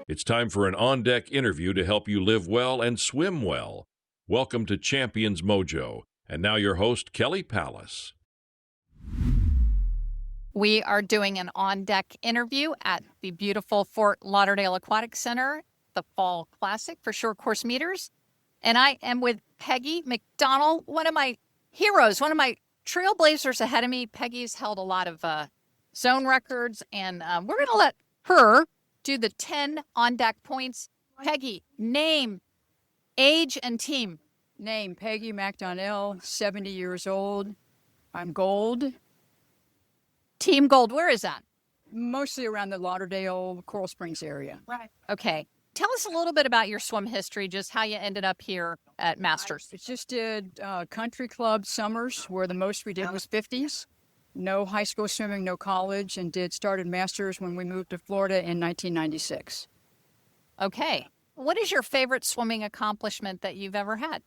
It's time for an on-deck interview to help you live well and swim well. Welcome to Champions Mojo. And now your host, Kelly Pallas. We are doing an on-deck interview at the beautiful Fort Lauderdale Aquatic Center, the Fall Classic for short course meters. And I am with Peggy McDonnell, one of my heroes, one of my trailblazers ahead of me. Peggy's held a lot of zone records, and we're going to let her do the 10 on-deck points. Peggy, name, age, and team. Name, Peggy McDonnell, 70 years old. I'm gold. Team gold, where is that? Mostly around the Lauderdale, Coral Springs area. Right. Okay. Tell us a little bit about your swim history, just how you ended up here at Masters. I just did country club summers where the most we did was 50s. No high school swimming, no college, and started Masters when we moved to Florida in 1996. Okay. What is your favorite swimming accomplishment that you've ever had?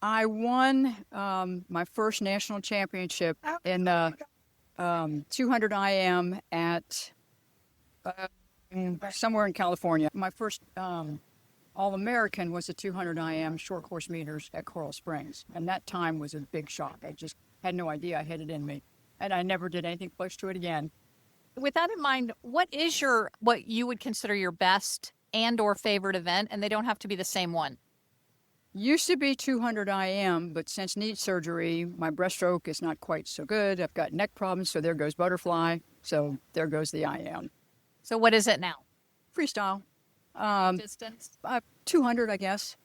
I won my first national championship in the 200 IM at somewhere in California. My first All-American was the 200 IM short course meters at Coral Springs. And that time was a big shock. I just had no idea I had it in me. And I never did anything close to it again. With that in mind, what you would consider your best and or favorite event? And they don't have to be the same one. Used to be 200 IM, but since knee surgery, my breaststroke is not quite so good. I've got neck problems, so there goes butterfly. So there goes the IM. So what is it now? Freestyle. Distance? 200, I guess.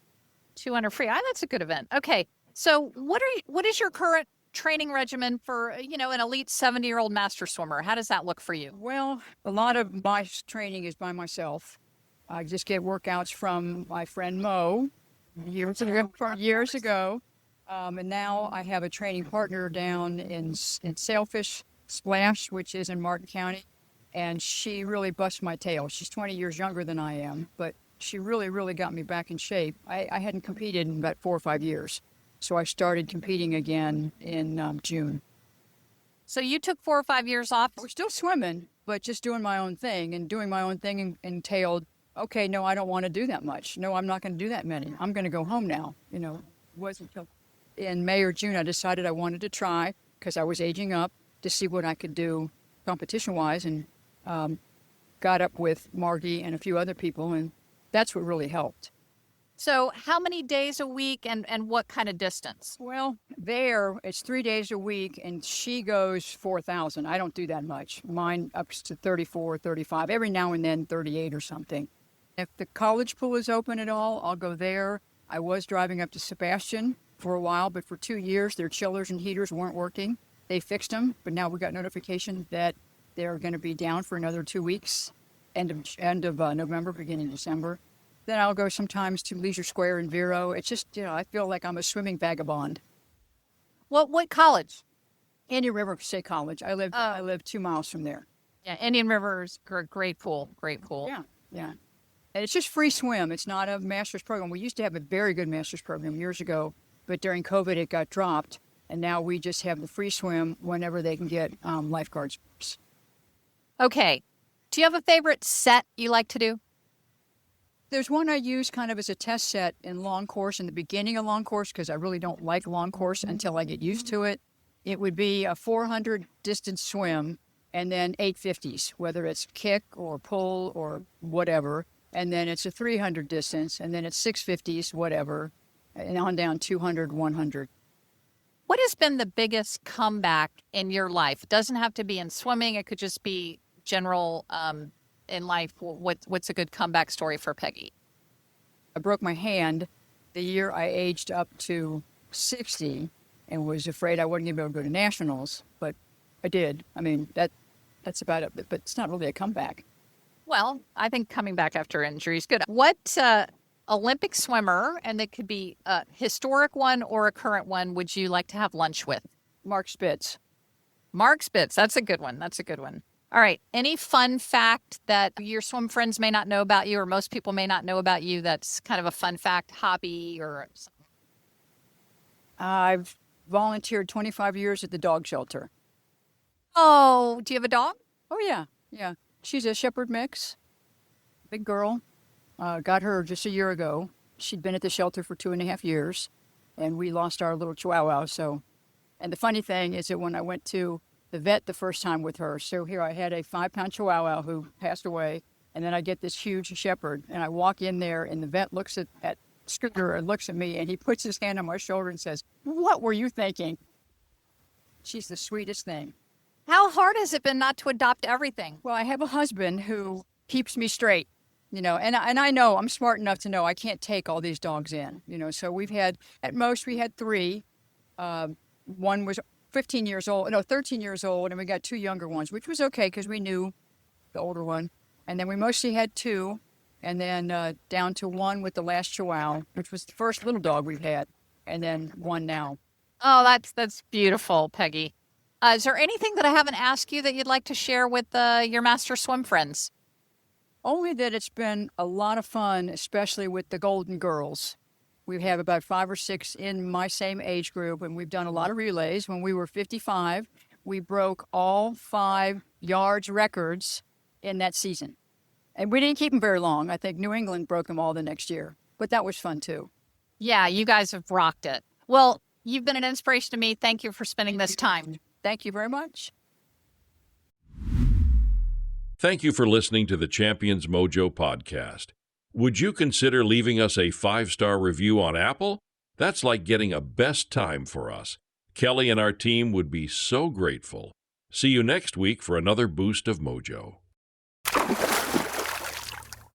200 free. That's a good event. Okay. So what is your current training regimen for, an elite 70-year-old master swimmer? How does that look for you? Well, a lot of my training is by myself. I just get workouts from my friend Mo years ago. And now I have a training partner down in Sailfish Splash, which is in Martin County. And she really busts my tail. She's 20 years younger than I am, but she really, really got me back in shape. I hadn't competed in about 4 or 5 years. So I started competing again in June. So you took 4 or 5 years off? We're still swimming, but just doing my own thing. And doing my own thing entailed, okay, no, I don't want to do that much. No, I'm not going to do that many. I'm going to go home now. Wasn't until in May or June I decided I wanted to try, because I was aging up, to see what I could do competition-wise, and got up with Margie and a few other people, and that's what really helped. So how many days a week and what kind of distance? Well, there it's 3 days a week, and she goes 4,000. I don't do that much. Mine up to 34, 35, every now and then 38 or something. If the college pool is open at all, I'll go there. I was driving up to Sebastian for a while, but for 2 years, their chillers and heaters weren't working. They fixed them, but now we got notification that they're going to be down for another 2 weeks, end of November, beginning December. Then I'll go sometimes to Leisure Square in Vero. It's just, I feel like I'm a swimming vagabond. What college? Indian River State College. I live 2 miles from there. Yeah, Indian River's great pool. Yeah. And it's just free swim. It's not a master's program. We used to have a very good master's program years ago, but during COVID it got dropped, and now we just have the free swim whenever they can get lifeguards. Okay. Do you have a favorite set you like to do? There's one I use kind of as a test set in long course, in the beginning of long course, because I really don't like long course until I get used to it. It would be a 400 distance swim and then 850s, whether it's kick or pull or whatever. And then it's a 300 distance, and then it's 650s, whatever, and on down 200, 100. What has been the biggest comeback in your life? It doesn't have to be in swimming. It could just be general in life. What's a good comeback story for Peggy? I broke my hand the year I aged up to 60 and was afraid I wasn't going to be able to go to nationals, but I did. I mean, that's about it, but it's not really a comeback. Well, I think coming back after injury is good. What Olympic swimmer, and it could be a historic one or a current one, would you like to have lunch with? Mark Spitz. Mark Spitz. That's a good one. All right. Any fun fact that your swim friends may not know about you, or most people may not know about you, that's kind of a fun fact, hobby or something? I've volunteered 25 years at the dog shelter. Oh, do you have a dog? Oh, yeah. She's a shepherd mix. big girl. Got her just a year ago. She'd been at the shelter for 2.5 years, and we lost our little Chihuahua. And the funny thing is that when I went to the vet the first time with her, so here I had a 5-pound Chihuahua who passed away, and then I get this huge shepherd, and I walk in there, and the vet looks at Scooter and looks at me, and he puts his hand on my shoulder and says, "What were you thinking?" She's the sweetest thing. How hard has it been not to adopt everything? Well, I have a husband who keeps me straight, and I know I'm smart enough to know I can't take all these dogs in, so at most we had 3. One was 13 years old, and we got 2 younger ones, which was okay because we knew the older one. And then we mostly had 2, and then down to 1 with the last Chihuahua, which was the first little dog we've had, and then 1 now. Oh, that's beautiful, Peggy. Is there anything that I haven't asked you that you'd like to share with your Master Swim friends? Only that it's been a lot of fun, especially with the Golden Girls. We have about 5 or 6 in my same age group, and we've done a lot of relays. When we were 55, we broke all 5 yards records in that season. And we didn't keep them very long. I think New England broke them all the next year. But that was fun, too. Yeah, you guys have rocked it. Well, you've been an inspiration to me. Thank you for spending this time. Thank you very much. Thank you for listening to the Champions Mojo podcast. Would you consider leaving us a 5-star review on Apple? That's like getting a best time for us. Kelly and our team would be so grateful. See you next week for another boost of mojo.